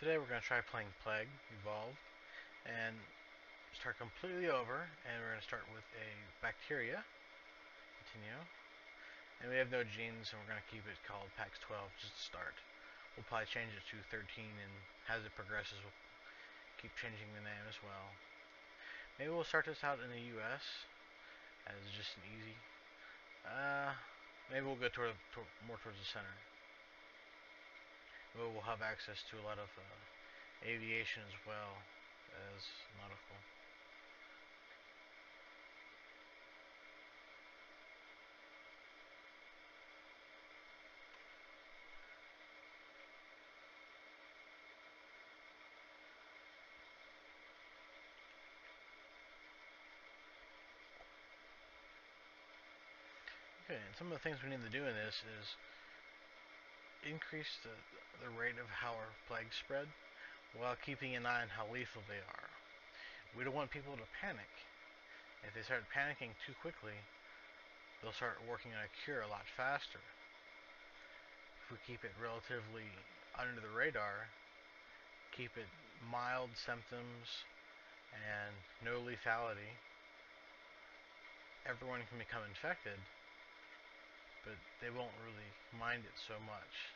Today we're going to try playing Plague Evolved and start completely over, and we're going to start with a bacteria. Continue. And we have no genes, and we're going to keep it called PAX 12 just to start. We'll probably change it to 13, and as it progresses we'll keep changing the name as well. Maybe we'll start this out in the US as just an easy. Maybe we'll go more towards the center. We'll have access to a lot of aviation as well as nautical. Okay, and some of the things we need to do in this is increase the rate of how our plagues spread while keeping an eye on how lethal they are. We don't want people to panic. If they start panicking too quickly, they'll start working on a cure a lot faster. If we keep it relatively under the radar, keep it mild symptoms and no lethality, everyone can become infected, but they won't really mind it so much.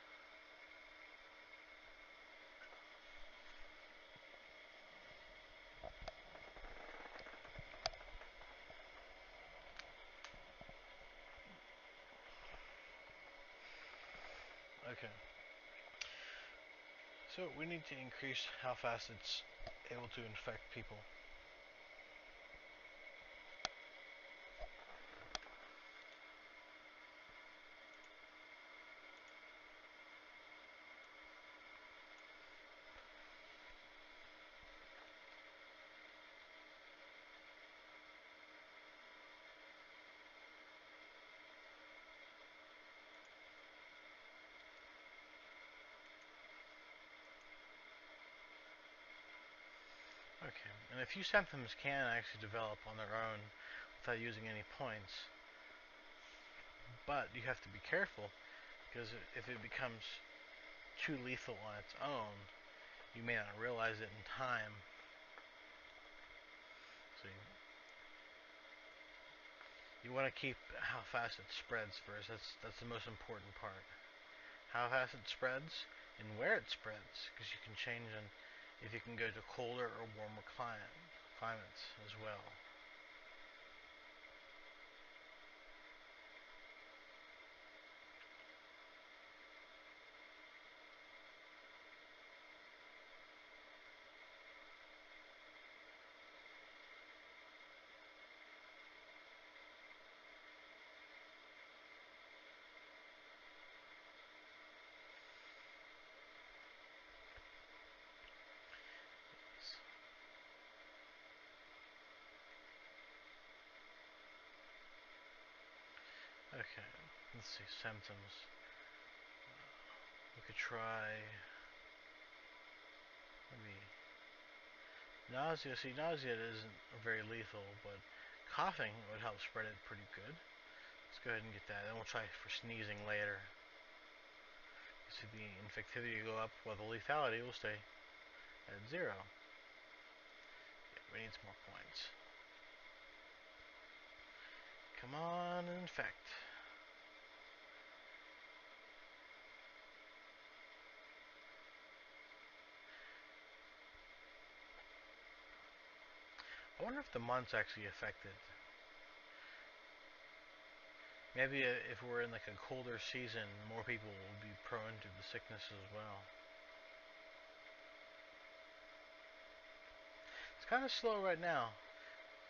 Okay. So we need to increase how fast it's able to infect people. Okay, and a few symptoms can actually develop on their own without using any points, but you have to be careful because if it becomes too lethal on its own, you may not realize it in time. So you want to keep how fast it spreads first. That's the most important part. How fast it spreads and where it spreads, because you can change and if you can go to colder or warmer climates as well. Okay, let's see, symptoms. We could try maybe nausea. See, nausea isn't very lethal, but coughing would help spread it pretty good. Let's go ahead and get that. Then we'll try for sneezing later. You see the infectivity go up while the lethality will stay at 0. Yeah, we need some more points. Come on, infect. I wonder if the month's actually affected. Maybe if we're in like a colder season, more people will be prone to the sickness as well. It's kind of slow right now.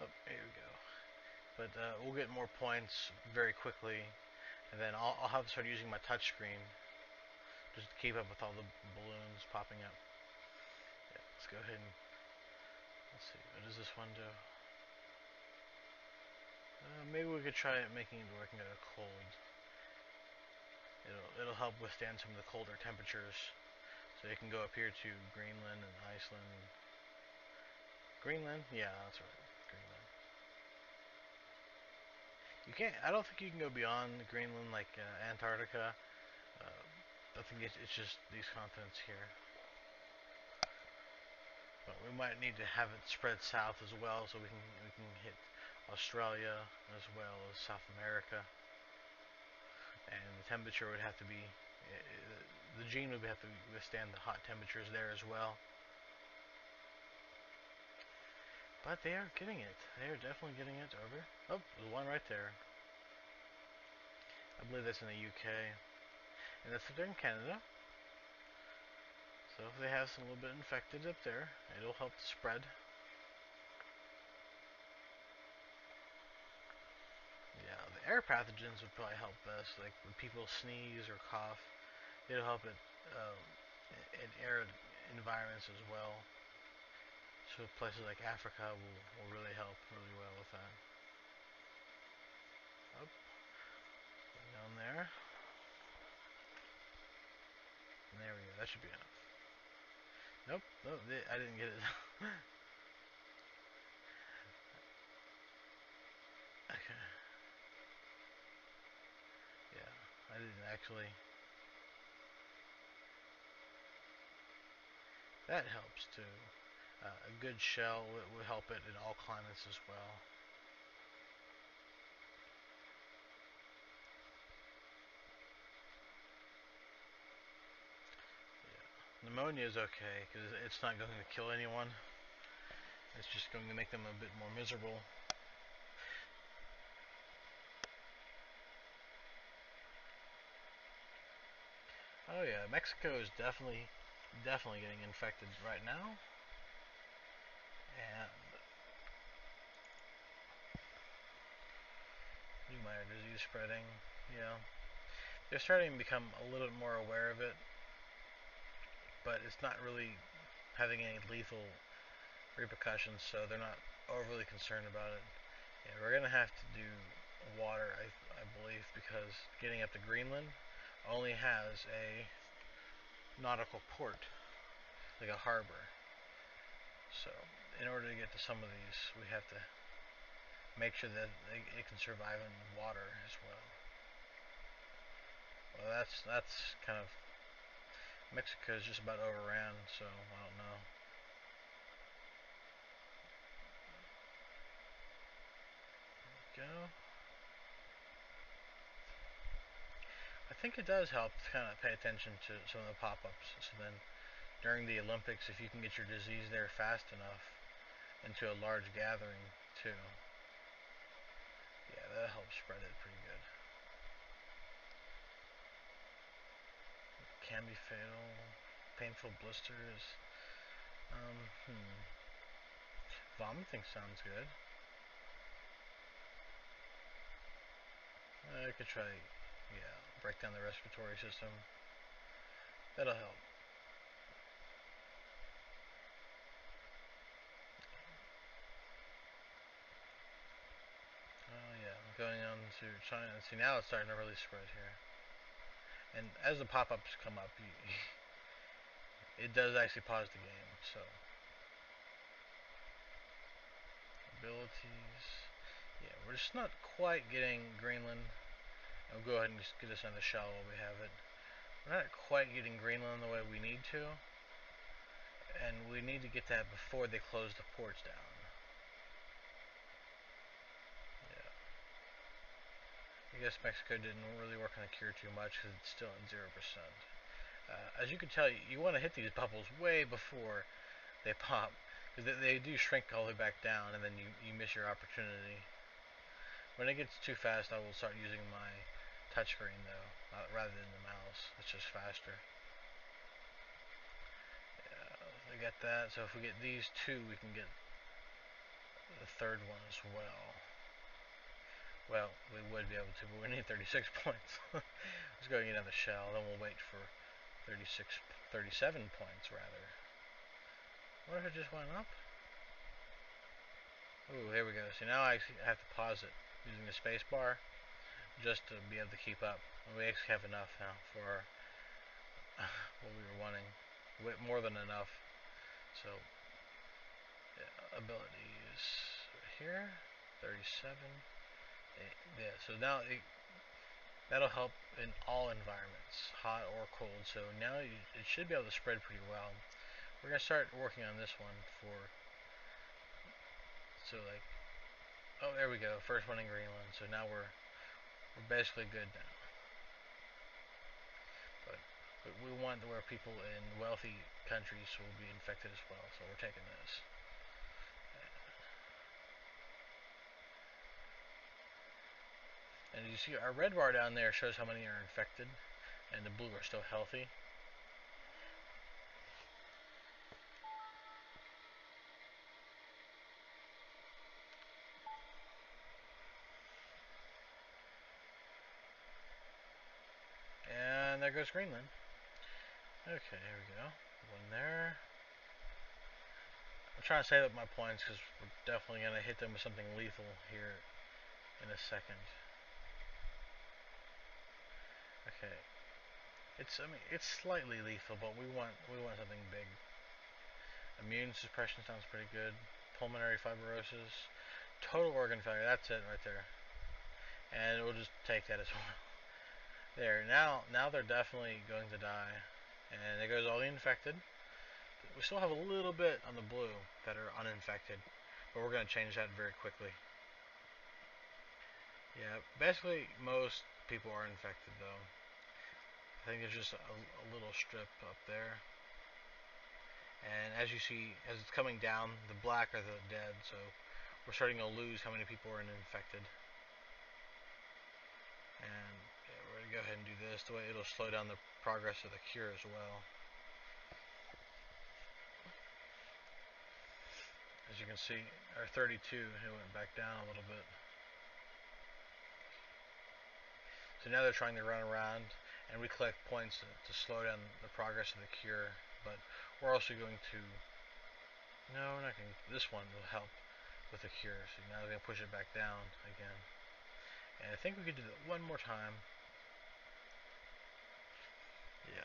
Oh, here we go. But we'll get more points very quickly, and then I'll have to start using my touch screen just to keep up with all the balloons popping up. Yeah, let's go ahead and let's see. What does this one do? Maybe we could try making it working at a cold. It'll help withstand some of the colder temperatures, so it can go up here to Greenland and Iceland. Greenland, yeah, that's right. Greenland. You can't. I don't think you can go beyond Greenland, like Antarctica. I think it's just these continents here. But we might need to have it spread south as well, so we can hit Australia as well as South America, and the temperature would have to be the gene would have to withstand the hot temperatures there as well. But they are getting it. They are definitely getting it. Over. Oh, there's one right there. I believe that's in the UK, and that's up there in Canada. So if they have some little bit infected up there, it'll help the spread. Yeah, the air pathogens would probably help best. Like when people sneeze or cough, it'll help it in arid environments as well. So places like Africa will really help really well with that. Up, down there. And there we go. That should be enough. Nope, nope, I didn't get it. Okay. Yeah, I didn't actually. That helps too. A good shell would help it in all climates as well. Yeah. Pneumonia is okay because it's not going to kill anyone. It's just going to make them a bit more miserable. Oh yeah, Mexico is definitely getting infected right now, and Neumeier disease spreading. Yeah, they're starting to become a little bit more aware of it, but it's not really having any lethal repercussions, so they're not overly concerned about it. Yeah, we're gonna have to do water, I believe, because getting up to Greenland only has a nautical port, like a harbor. So, in order to get to some of these, we have to make sure that it can survive in water as well. Well, that's kind of Mexico is just about overran, so I don't know. Go. I think it does help to kind of pay attention to some of the pop-ups. So then, during the Olympics, if you can get your disease there fast enough into a large gathering too, yeah, that helps spread it pretty good. Can be fatal. Painful blisters. Vomiting sounds good. I could try, yeah, break down the respiratory system. That'll help. Oh yeah, going on to China. See, now it's starting to really spread here. And as the pop-ups come up, it does actually pause the game. So abilities. Yeah, we're just not quite getting Greenland. I'll go ahead and just get us another shell while we have it. We're not quite getting Greenland the way we need to, and we need to get that before they close the ports down. Yeah. I guess Mexico didn't really work on the cure too much because it's still at 0%. As you can tell, you want to hit these bubbles way before they pop, because they do shrink all the way back down, and then you miss your opportunity. When it gets too fast, I will start using my touchscreen though, rather than the mouse. It's just faster. Yeah, I get that. So if we get these two, we can get the third one as well. Well, we would be able to, but we need 36 points. Let's go get another shell, then we'll wait for 37 points rather. What if it just went up? Ooh, here we go. See, now I actually have to pause it using the space bar just to be able to keep up. We actually have enough now for what we were wanting. More than enough. So, yeah, abilities right here, 37. Yeah, so now that'll help in all environments, hot or cold. So now it should be able to spread pretty well. we're gonna start working on this one for, so like, oh, there we go, first one in Greenland. So now we're basically good now. But we want where people in wealthy countries will be infected as well. So we're taking this. And you see our red bar down there shows how many are infected, and the blue are still healthy. And there goes Greenland. Okay, here we go. One there. I'm trying to save up my points because we're definitely going to hit them with something lethal here in a second. Okay. It's slightly lethal, but we want something big. Immune suppression sounds pretty good. Pulmonary fibrosis. Total organ failure. That's it right there. And we'll just take that as well. There. Now they're definitely going to die. And there goes all the infected. We still have a little bit on the blue that are uninfected, but we're going to change that very quickly. Yeah, basically most people are infected though. I think there's just a little strip up there. And as you see, as it's coming down, the black are the dead, so we're starting to lose how many people are infected. And yeah, we're going to go ahead and do this. The way it'll slow down the progress of the cure as well. As you can see, our 32, it went back down a little bit. So now they're trying to run around, and we collect points to slow down the progress of the cure. But we're also going to, no, we're not going to, this one will help with the cure. So now we're going to push it back down again. And I think we could do that one more time. Yeah.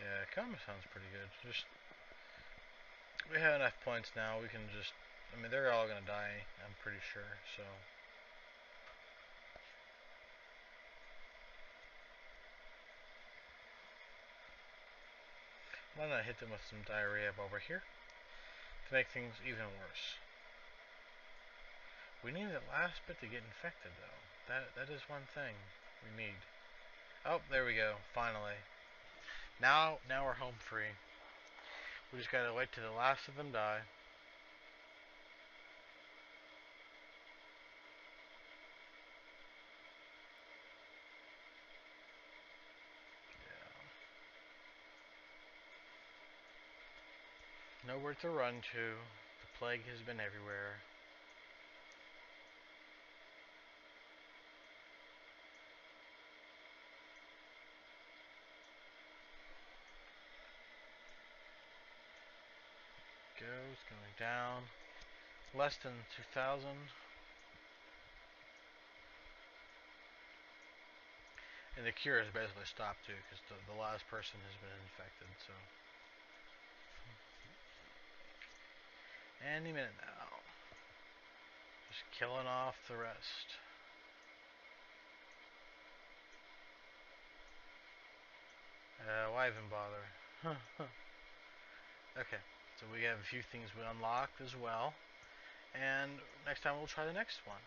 Yeah, Kama sounds pretty good. Just, we have enough points now. We can just, I mean, they're all gonna die, I'm pretty sure. So, why not hit them with some diarrhea over here to make things even worse? We need that last bit to get infected, though. That is one thing we need. Oh, there we go. Finally. Now we're home free. We just gotta wait till the last of them die. Yeah. Nowhere to run to. The plague has been everywhere. Going down. Less than 2,000. And the cure has basically stopped too, because the last person has been infected, so. Any minute now. Just killing off the rest. Why even bother? Okay, so we have a few things we unlocked as well. And next time we'll try the next one.